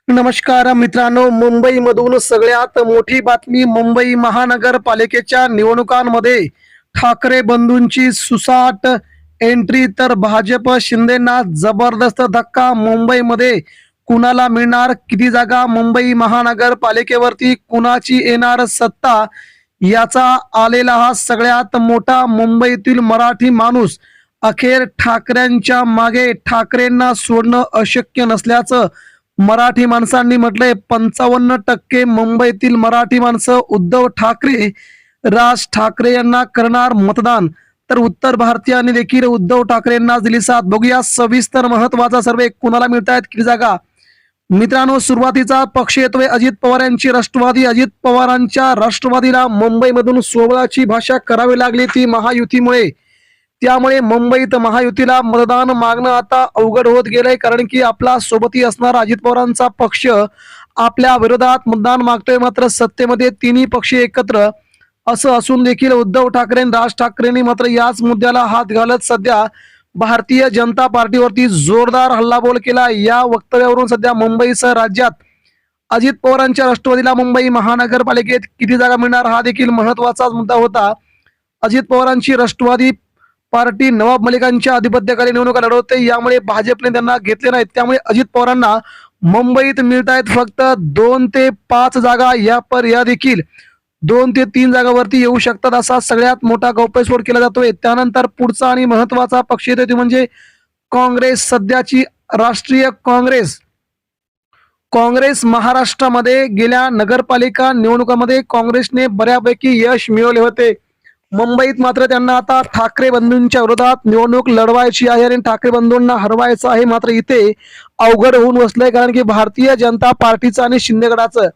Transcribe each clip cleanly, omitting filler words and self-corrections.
नमस्कार मित्रांनो, मुंबईमधून सगळ्यात मोठी बातमी. मुंबई महानगरपालिकेच्या निवडणुकांमध्ये ठाकरे बंधूंची सुसाट एंट्री, तर भाजप शिंदेना जबरदस्त धक्का. मुंबईमध्ये कुणाला मिळणार किती जागा, मुंबई महानगरपालिकेवरती कुणाची येणार सत्ता, याचा आलेला हा सगळ्यात मोठा मुंबईतील मराठी माणूस अखेर ठाकरेंच्या मागे. ठाकरेंना सोडणं अशक्य नसल्याचं मराठी माणसांनी म्हटलंय. 55% मुंबईतील मराठी माणसं उद्धव ठाकरे, राज ठाकरे यांना करणार मतदान. तर उत्तर भारतीयांनी देखील उद्धव ठाकरेंना दिली साथ. बघूया सविस्तर महत्वाचा सर्वे. कुणाला मिळतायत किती जागा. मित्रांनो, सुरुवातीचा पक्ष येतोय अजित पवार यांची राष्ट्रवादी. अजित पवारांच्या राष्ट्रवादीला मुंबईमधून सोबळाची भाषा करावी लागली, ती महायुतीमुळे. त्यामुळे मुंबईत महायुतीला मतदान मागणं आता अवघड होत गेलंय, कारण की आपला सोबती असणारा अजित पवारांचा पक्ष आपल्या विरोधात मतदान मागतोय. मात्र सत्तेमध्ये तिन्ही पक्ष एकत्र असं असून देखील उद्धव ठाकरे आणि राज ठाकरेंनी मात्र याच मुद्द्याला हात घालत सध्या भारतीय जनता पार्टीवरती जोरदार हल्लाबोल केला. या वक्तव्यावरून सध्या मुंबईसह राज्यात अजित पवारांच्या राष्ट्रवादीला मुंबई महानगरपालिकेत किती जागा मिळणार, हा देखील महत्वाचा मुद्दा होता. अजित पवारांची राष्ट्रवादी पार्टी नवाब मलिकांच्या अधिपत्याखाली निवडणुका लढवते, यामुळे भाजपने त्यांना घेतले नाहीत. त्यामुळे अजित पवारांना मुंबईत मिळत आहेत फक्त 2 ते 5 जागा. या देखील 2 ते 3 जागावरती येऊ शकतात, असा सगळ्यात मोठा गौप्यस्फोट केला जातोय. त्यानंतर पुढचा आणि महत्वाचा पक्ष येतो ते म्हणजे काँग्रेस. सध्याची राष्ट्रीय काँग्रेस महाराष्ट्रामध्ये गेल्या नगरपालिका निवडणुकामध्ये काँग्रेसने बऱ्यापैकी यश मिळवले होते. मुंबईत मात्र त्यांना आता ठाकरे बंधूंच्या विरोधात निवडणूक लढवायची आहे आणि ठाकरे बंधूंना हरवायचं आहे. मात्र इथे अवघड होऊन बसलंय, कारण की भारतीय जनता पार्टीचं आणि शिंदेगडाचं,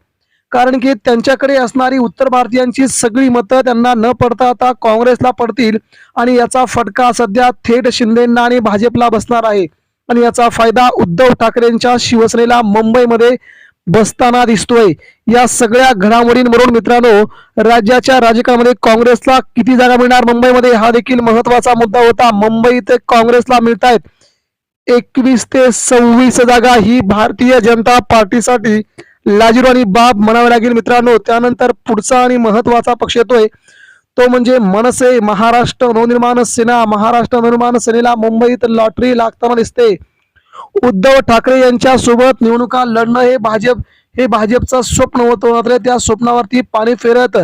कारण की त्यांच्याकडे असणारी उत्तर भारतीयांची सगळी मतं त्यांना न पडता आता काँग्रेसला पडतील आणि याचा फटका सध्या थेट शिंदेंना आणि भाजपला बसणार आहे. आणि याचा फायदा उद्धव ठाकरेंच्या शिवसेनेला मुंबईमध्ये बसताना दिसतोय. या सगळ्या घडामोडींवरून मित्रांनो, राज्याच्या राजकारणामध्ये काँग्रेसला किती जागा मिळणार मुंबईमध्ये, हा देखील महत्वाचा मुद्दा होता. मुंबईत काँग्रेसला मिळतायत 21 ते 26 जागा. ही भारतीय जनता पार्टीसाठी लाजिरवाणी बाब म्हणावी लागेल मित्रांनो. त्यानंतर पुढचा आणि महत्वाचा पक्ष येतोय तो म्हणजे मनसे. महाराष्ट्र नवनिर्माण सेना. महाराष्ट्र नवनिर्माण सेनेला मुंबईत लॉटरी लागताना दिसते. उद्धव ठाकरे यांच्या सोबत निवडणुका लढणं हे भाजपचं स्वप्न होतं. मात्र त्या स्वप्नावरती पाणी फेरत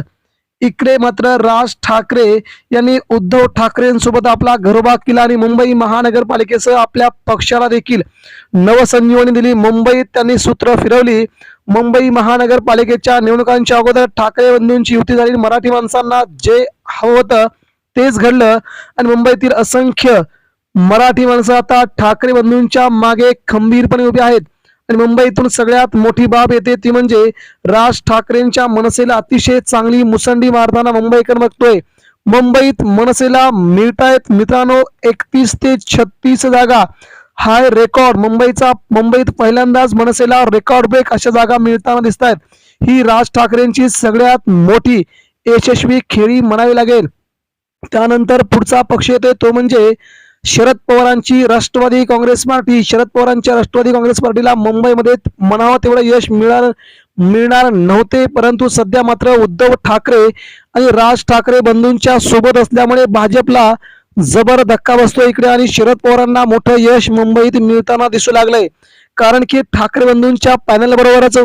इकडे मात्र राज ठाकरे यांनी उद्धव ठाकरेंसोबत आपला घरोबा केला आणि मुंबई महानगरपालिकेसह आपल्या पक्षाला देखील नवसंजीवनी दिली. मुंबईत त्यांनी सूत्र फिरवली. मुंबई महानगरपालिकेच्या निवडणुकांच्या अगोदर ठाकरे बंधूंची युती झाली. मराठी माणसांना जे हवं होतं तेच घडलं आणि मुंबईतील असंख्य मराठी माणसं आता ठाकरे बंधूंच्या मागे खंबीरपणे उभे आहेत. आणि मुंबईतून सगळ्यात मोठी बाब येते ती म्हणजे राज ठाकरेंच्या मनसेला अतिशय चांगली मुसंडी मारताना मुंबईकर बघतोय. मुंबईत मनसेला मिळतायत मित्रांनो 31 ते 36 जागा. हाय रेकॉर्ड मुंबईत पहिल्यांदाच मनसेला रेकॉर्ड ब्रेक अशा जागा मिळताना दिसत आहेत. ही राज ठाकरेंची सगळ्यात मोठी यशस्वी खेळी म्हणावी लागेल. त्यानंतर पुढचा पक्ष येतोय तो म्हणजे शरद पवारांची राष्ट्रवादी काँग्रेस पार्टी. शरद पवारांच्या राष्ट्रवादी काँग्रेस पार्टीला मुंबईमध्ये म्हणावं तेवढं यश मिळणार नव्हते, परंतु सध्या मात्र उद्धव ठाकरे आणि राज ठाकरे बंधूंच्या सोबत असल्यामुळे भाजपला जबर धक्का बसतो इकडे आणि शरद पवारांना मोठं यश मुंबईत मिळताना दिसू लागलंय. कारण की ठाकरे बंधूंच्या पॅनल बरोबरच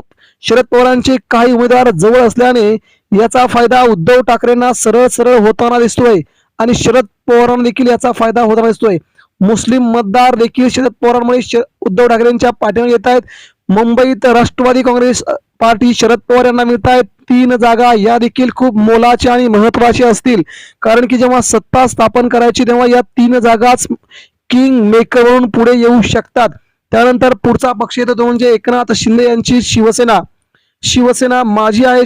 शरद पवारांचे काही उमेदवार जवळ असल्याने याचा फायदा उद्धव ठाकरेंना सरळ सरळ होताना दिसतोय आणि शरद पवारांना देखील याचा फायदा होताना दिसतोय. मुस्लिम मतदार देखील शरद पवारांमुळे उद्धव ठाकरेंच्या पाठीवर येत आहेत. मुंबईत राष्ट्रवादी काँग्रेस पार्टी शरद पवार यांना मिळत आहेत 3 जागा. या देखील खूप मोलाच्या आणि महत्वाच्या असतील, कारण की जेव्हा सत्ता स्थापन करायची तेव्हा या 3 जागाच किंग मेकर म्हणून पुढे येऊ शकतात. त्यानंतर पुढचा पक्ष येतो तो म्हणजे एकनाथ शिंदे यांची शिवसेना माझी आहे.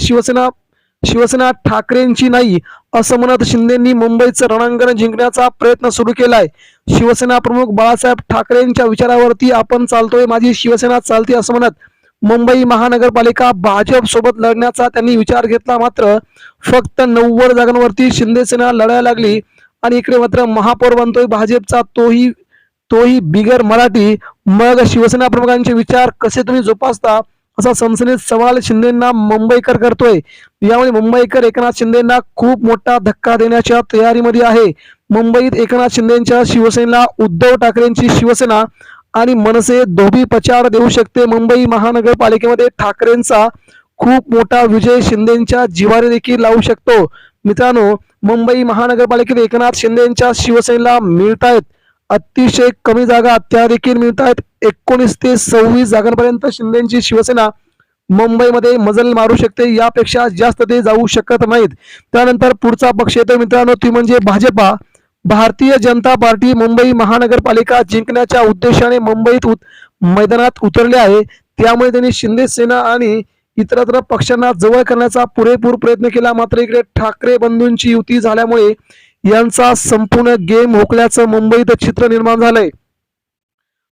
शिवसेना ठाकरेंची नाही असं म्हणत शिंदेंनी मुंबईचं रणांगण जिंकण्याचा प्रयत्न सुरू केलाय. शिवसेना प्रमुख बाळासाहेब ठाकरेंच्या विचारावरती आपण चालतोय, माझी शिवसेना चालते असं म्हणत मुंबई महानगरपालिका भाजप सोबत लढण्याचा त्यांनी विचार घेतला. मात्र फक्त 90 जागांवरती शिंदे सेना लढायला लागली आणि इकडे मात्र महापौर बनतोय भाजपचा तोही बिगर मराठी. मग शिवसेना प्रमुखांचे विचार कसे तुम्ही जोपासता असा सनसनीत सवाल शिंदेंना मुंबईकर करतोय. यामुळे मुंबईकर एकनाथ शिंदेंना खूप मोठा धक्का देण्याच्या तयारीमध्ये आहे. मुंबईत एकनाथ शिंदेंच्या शिवसेनेला उद्धव ठाकरेंची शिवसेना आणि मनसे धोबी पछाड देऊ शकते. मुंबई महानगरपालिकेमध्ये ठाकरेंचा खूप मोठा विजय शिंदेंच्या जिव्हारी देखील लावू शकतो. मित्रांनो, मुंबई महानगरपालिकेत एकनाथ शिंदेंच्या शिवसेनेला मिळतायत अतिशय कमी जागा, त्या देखील मिळत आहेत. 19 ते 26 जागांपर्यंत शिंदेची शिवसेना मुंबईमध्ये मजल मारू शकते. यापेक्षा जास्त ते जाऊ शकत नाहीत. त्यानंतर पुढचा पक्ष येतो मित्रांनो, ती म्हणजे भाजपा. भारतीय जनता पार्टी मुंबई महानगरपालिका जिंकण्याच्या उद्देशाने मुंबईत मैदानात उतरले आहे. त्यामुळे त्यांनी शिंदे सेना आणि इतरत्र पक्षांना जवळ करण्याचा पुरेपूर प्रयत्न केला. मात्र इकडे ठाकरे बंधूंची युती झाल्यामुळे यांचा संपूर्ण गेम हुकल्याचं मुंबईत चित्र निर्माण झालंय.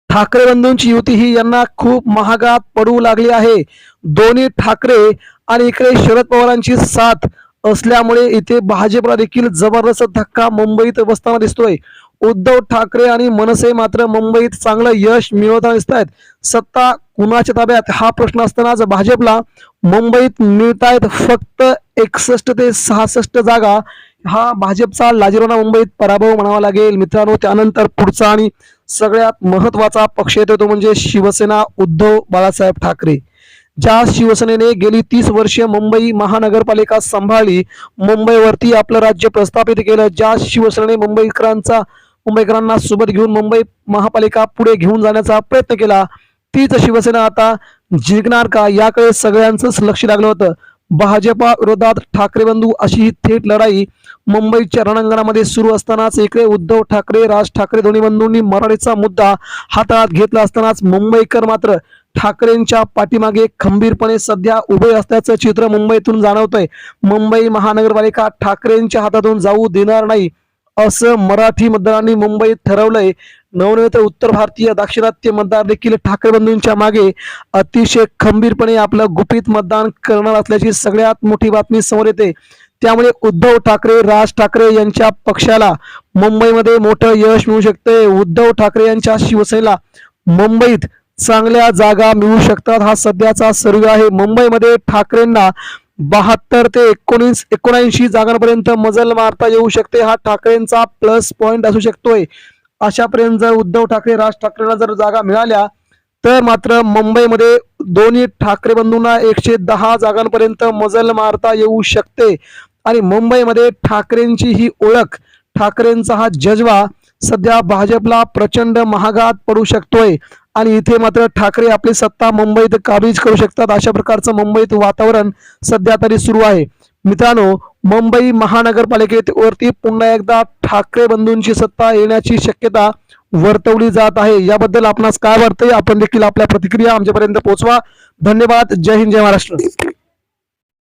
ठाकरे बंधूंची युती ही यांना खूप महागात पडू लागली आहे. दोन्ही ठाकरे आणि इकडे शरद पवारांची साथ असल्यामुळे इथे भाजपला देखील जबरदस्त धक्का मुंबईत बसताना दिसतोय. उद्धव ठाकरे आणि मनसे मात्र मुंबईत चांगलं यश मिळवताना दिसत आहेत. सत्ता कुणाच्या ताब्यात हा प्रश्न असतानाच भाजपला मुंबईत मिळत आहेत फक्त 61 ते 66 जागा. हा भाजपचा लाजिरवाणा मुंबईत पराभव म्हणावा लागेल. मित्रांनो, त्यानंतर पुढचा आणि सगळ्यात महत्वाचा पक्ष येतो तो म्हणजे शिवसेना उद्धव बाळासाहेब ठाकरे. ज्या शिवसेनेने गेली 30 वर्षे मुंबई महानगरपालिका सांभाळली, मुंबईवरती आपलं राज्य प्रस्थापित केलं, ज्या शिवसेनेने मुंबईकरांना सोबत घेऊन मुंबई महापालिका पुढे घेऊन जाण्याचा प्रयत्न केला, तीच शिवसेना आता जिंकणार का याकडे सगळ्यांचंच लक्ष लागलं होतं. भाजपा विरोधात ठाकरे बंधू अशी ही थेट लढाई मुंबईच्या रणांगणामध्ये सुरू असतानाच इकडे उद्धव ठाकरे, राज ठाकरे दोन्ही बंधूंनी मराठीचा मुद्दा हातात घेतला असतानाच मुंबईकर मात्र ठाकरेंच्या पाठीमागे खंबीरपणे सध्या उभे असल्याचं चित्र मुंबईतून जाणवतंय. मुंबई महानगरपालिका ठाकरेंच्या हातातून जाऊ देणार नाही असं मराठी मतदारांनी मुंबईत ठरवलंय. नवनवे तर उत्तर भारतीय दाक्षिणात्य मतदार देखील ठाकरे बंधूंच्या मागे अतिशय खंबीरपणे आपलं गुपित मतदान करणार असल्याची सगळ्यात मोठी बातमी समोर येते. त्यामुळे उद्धव ठाकरे, राज ठाकरे यांच्या पक्षाला मुंबईमध्ये मोठं यश मिळू शकते. उद्धव ठाकरे यांच्या शिवसेनेला मुंबईत चांगल्या जागा मिळू शकतात हा सध्याचा सर्वे आहे. मुंबईमध्ये ठाकरेंना 72 ते 79 जागांपर्यंत मजल मारता येऊ शकते. हा ठाकरेंचा प्लस पॉइंट असू शकतोय. अशापर्यंत जर उद्धव ठाकरे, राज ठाकरेंना जर जागा मिळाल्या तर मात्र मुंबईमध्ये दोन्ही ठाकरे बंधूंना 110 जागांपर्यंत मजल मारता येऊ शकते. आणि मुंबईमध्ये ठाकरेंची ही ओळख, ठाकरेंचा हा जज्बा सध्या भाजपला प्रचंड महागात पडू शकतोय. आणि इथे मात्र ठाकरे आपली सत्ता मुंबईत काबीज करू शकतात. अशा प्रकारचं मुंबईत वातावरण सध्या तरी सुरू आहे. मित्रांनो, मुंबई महानगरपालिकेवरती पुन्हा एकदा ठाकरे बंधूंची सत्ता येण्याची शक्यता वर्तवली जात आहे. याबद्दल आपणास काय वाटतंय? आपण देखील आपल्या प्रतिक्रिया आमच्यापर्यंत पोहोचवा. धन्यवाद. जय हिंद, जय महाराष्ट्र.